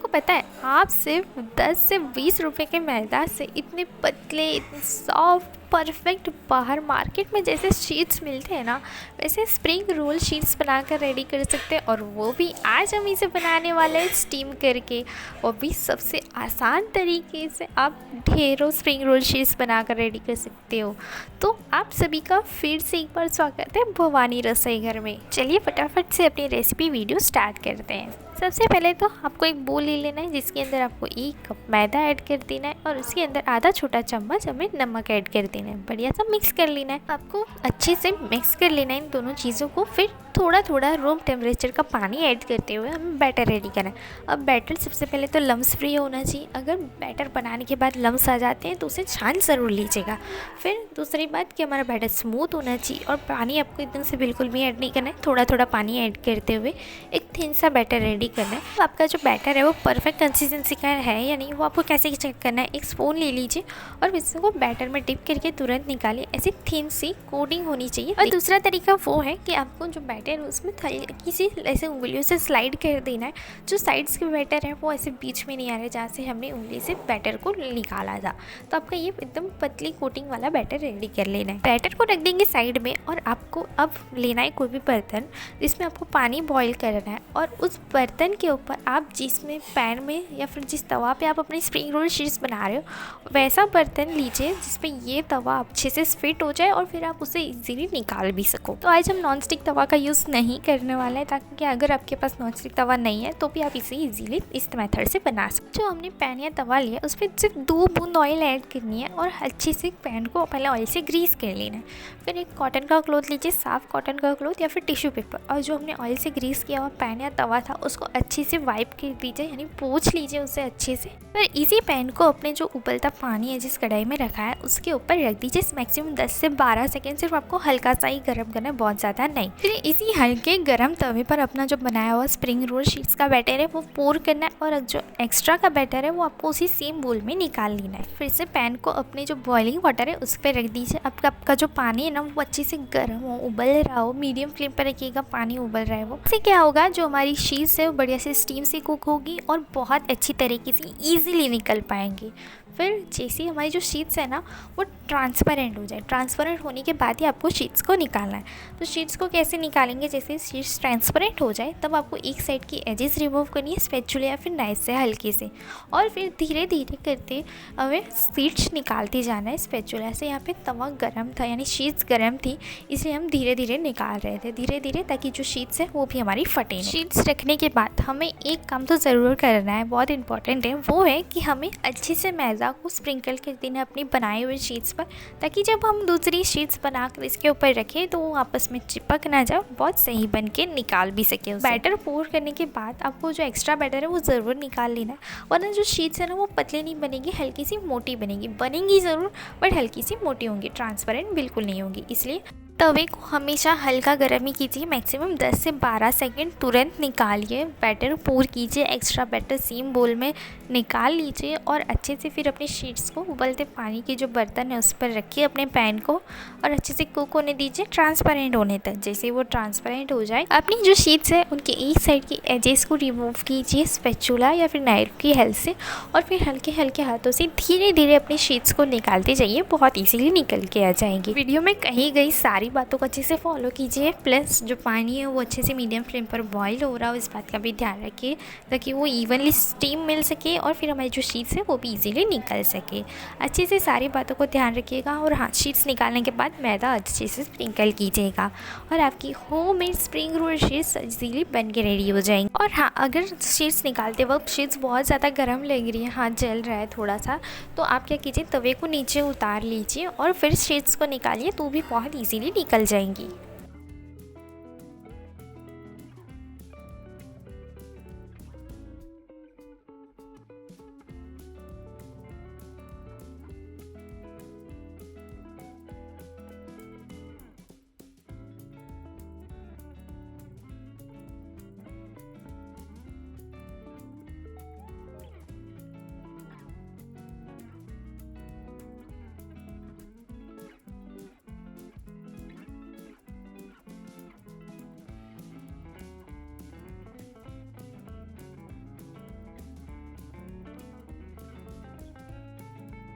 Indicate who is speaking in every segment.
Speaker 1: आपको पता है आप सिर्फ 10 से 20 रुपए के मैदा से इतने पतले, इतने सॉफ्ट, परफेक्ट बाहर मार्केट में जैसे शीट्स मिलते हैं ना, वैसे स्प्रिंग रोल शीट्स बनाकर रेडी कर सकते हैं। और वो भी आज हम इसे बनाने वाले हैं स्टीम करके, और भी सबसे आसान तरीके से आप ढेरों स्प्रिंग रोल शीट्स बनाकर रेडी कर सकते हो। तो आप सभी का फिर से एक बार स्वागत है भवानी रसोई घर में। चलिए फटाफट से अपनी रेसिपी वीडियो स्टार्ट करते हैं। सबसे पहले तो आपको एक बोल ले लेना है जिसके अंदर आपको 1 कप मैदा ऐड कर देना है और उसके अंदर आधा छोटा चम्मच हमें नमक ऐड कर देना है। बढ़िया सा मिक्स कर लेना है। आपको अच्छे से मिक्स कर लेना है इन दोनों चीज़ों को। फिर थोड़ा थोड़ा रूम टेम्परेचर का पानी ऐड करते हुए हमें बैटर रेडी करना है। अब बैटर सबसे पहले तो लम्स फ्री होना चाहिए। अगर बैटर बनाने के बाद लम्स आ जाते हैं तो उसे छान ज़रूर लीजिएगा। फिर दूसरी बात कि हमारा बैटर स्मूथ होना चाहिए और पानी आपको एकदम से बिल्कुल भी ऐड नहीं करना है। थोड़ा थोड़ा पानी ऐड करते हुए एक थिन सा बैटर रेडी करना है। तो आपका जो बैटर है वो परफेक्ट कंसिस्टेंसी का है या नहीं, वो आपको कैसे चेक करना है। एक स्पून ले लीजिए और इसको बैटर में डिप करके तुरंत निकालिए। ऐसी थिन सी कोटिंग होनी चाहिए। और दूसरा तरीका वो है कि आपको जो बैटर है उसमें हल्की सी ऐसे उंगलियों से स्लाइड कर देना है। जो साइड्स के बैटर है वो ऐसे बीच में नहीं आ रहे जहाँ से हमने उंगली से बैटर को निकाला था। तो आपका ये एकदम पतली कोटिंग वाला बैटर रेडी कर लेना है। बैटर को रख देंगे साइड में और आपको अब लेना है कोई भी बर्तन जिसमें आपको पानी बॉईल करना है। और उस बर्तन के ऊपर आप जिसमें पैन में या फिर जिस तवा पे आप अपनी स्प्रिंग रोल शीट्स बना रहे हो वैसा बर्तन लीजिए जिसपे ये तवा अच्छे से फिट हो जाए और फिर आप उसे इजीली निकाल भी सको। तो आज हम नॉन स्टिक तवा का यूज़ नहीं करने वाला है, ताकि अगर आपके पास नॉन स्टिक तवा नहीं है तो भी आप इसे इजीली इस मेथड से बना सकते। जो हमने पैन या तवा लिया उस पर सिर्फ 2 बूंद ऑयल ऐड करनी है और अच्छे से पैन को पहले ऑयल से ग्रीस कर लेना है। फिर एक कॉटन का क्लॉथ लीजिए, साफ कॉटन का क्लॉथ या फिर टिश्यू पेपर, और जो हमने ऑयल से ग्रीस किया हुआ पैन या तवा था उसको अच्छे से वाइप कर दीजिए, यानी पोंछ लीजिए उसे अच्छे से। फिर इसी पैन को अपने जो उबलता पानी है जिस कढ़ाई में रखा है उसके ऊपर रख दीजिए। मैक्सिमम 10 से 12 सेकेंड सिर्फ आपको हल्का सा ही गर्म करना है, बहुत ज़्यादा नहीं। फिर इसी हल्के गर्म तवे पर अपना जो बनाया हुआ स्प्रिंग रोल शीट्स का बैटर है वो पोर करना है और जो एक्स्ट्रा का बैटर है वो आपको उसी सेम बोल में निकाल लेना है। फिर से पैन को अपने जो बॉइलिंग वाटर है उस पर रख दीजिए। आपका जो पानी है ना वो अच्छे से गर्म हो, उबल रहा हो, मीडियम फ्लेम पर रखिएगा, पानी उबल रहा है वो। इससे क्या होगा, जो हमारी शीट्स है वो बढ़िया से स्टीम से कुक होगी और बहुत अच्छी तरीके से ईजिली निकल पाएंगी। फिर जैसे हमारी जो शीट्स है ना वो ट्रांसपेरेंट हो जाए, ट्रांसपेरेंट होने के बाद ही आपको शीट्स को निकालना है। तो शीट्स को कैसे निकालेंगे, जैसे शीट्स ट्रांसपेरेंट हो जाए तब आपको एक साइड की एजेस रिमूव करनी है स्पैचुला या फिर नाइफ से हल्के से, और फिर धीरे धीरे करते हमें शीट्स निकालते जाना है स्पैचुला से। यहाँ पे तवा गर्म था यानी शीट्स गर्म थी, इसलिए हम धीरे धीरे निकाल रहे थे धीरे धीरे, ताकि जो शीट्स है वो भी हमारी फटे नहीं। शीट्स रखने के बाद हमें एक काम तो ज़रूर करना है, बहुत इंपॉर्टेंट है, वो है कि हमें अच्छे से मैदा को स्प्रिंकल कर देना अपनी बनाई हुई शीट्स पर, ताकि जब हम दूसरी शीट्स बनाकर इसके ऊपर रखें तो वो आपस में चिपक ना जाए, बहुत सही बन के निकाल भी सके। बैटर पोर करने के बाद आपको जो एक्स्ट्रा बैटर है वो ज़रूर निकाल लेना है, वरना जो शीट्स है ना वो पतली नहीं बनेगी, हल्की सी मोटी बनेंगी ज़रूर, बट हल्की सी मोटी होंगी, ट्रांसपेरेंट बिल्कुल नहीं होंगी। इसलिए तवे को हमेशा हल्का गर्म ही कीजिए, मैक्सिमम 10 से 12 सेकंड, तुरंत निकालिए। बैटर पोर कीजिए, एक्स्ट्रा बैटर सेम बोल में निकाल लीजिए और अच्छे से फिर अपनी शीट्स को उबलते पानी के जो बर्तन है उस पर रखिए अपने पैन को और अच्छे से कुक होने दीजिए ट्रांसपेरेंट होने तक। जैसे वो ट्रांसपेरेंट हो जाए अपनी जो शीट्स है उनके एक साइड की एजेस को रिमूव कीजिए स्पैचुला या फिर नाइफ की हेल्प से, और फिर हल्के हल्के हाथों से धीरे धीरे अपनी शीट्स को निकालते जाइए, बहुत ईजीली निकल के आ जाएंगी। वीडियो में कही गई सारी बातों को अच्छे से फॉलो कीजिए, प्लस जो पानी है वो अच्छे से मीडियम फ्लेम पर बॉईल हो रहा हो इस बात का भी ध्यान रखिए, ताकि वो इवनली स्टीम मिल सके और फिर हमारी जो शीट्स है वो भी इजीली निकल सके। अच्छे से सारी बातों को ध्यान रखिएगा। और हाँ, शीट्स निकालने के बाद मैदा अच्छे से स्प्रिंकल कीजिएगा और आपकी homemade spring roll sheets easily बन के रेडी हो जाएंगी। और हाँ, अगर शीट्स निकालते वक्त शीट्स बहुत ज़्यादा गर्म लग रही है, हाथ जल रहा है थोड़ा सा, तो आप क्या कीजिए, तवे को नीचे उतार लीजिए और फिर शीट्स को निकालिए, तो भी बहुत ईजीली निकल जाएंगी।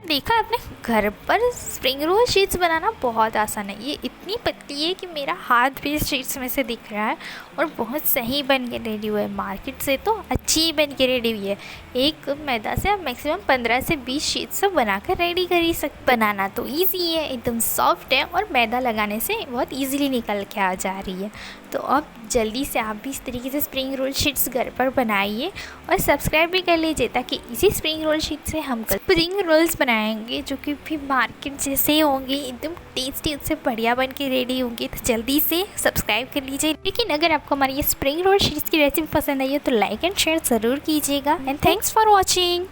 Speaker 1: देखा आपने, घर पर स्प्रिंग रोल शीट्स बनाना बहुत आसान है। ये इतनी पतली है कि मेरा हाथ भी शीट्स में से दिख रहा है और बहुत सही बन के रेडी हुआ है। मार्केट से तो अच्छी ही बन के रेडी हुई है। एक मैदा से आप मैक्सिमम 15 से 20 शीट्स सब बनाकर रेडी कर ही सकते। बनाना तो ईजी है, एकदम सॉफ्ट है और मैदा लगाने से बहुत ईजीली निकल के आ जा रही है। तो अब जल्दी से आप भी इस तरीके से स्प्रिंग रोल शीट्स घर पर बनाइए और सब्सक्राइब भी कर लीजिए, ताकि इसी स्प्रिंग रोल शीट से हम स्प्रिंग रोल्स बनाएंगे जो कि भी मार्केट जैसे होंगे, एकदम टेस्टी, उससे बढ़िया बन के रेडी होंगे। तो जल्दी से सब्सक्राइब कर लीजिए। लेकिन अगर आपको हमारी ये स्प्रिंग रोल शीट्स की रेसिपी पसंद आई है तो लाइक एंड शेयर ज़रूर कीजिएगा। And thanks for watching.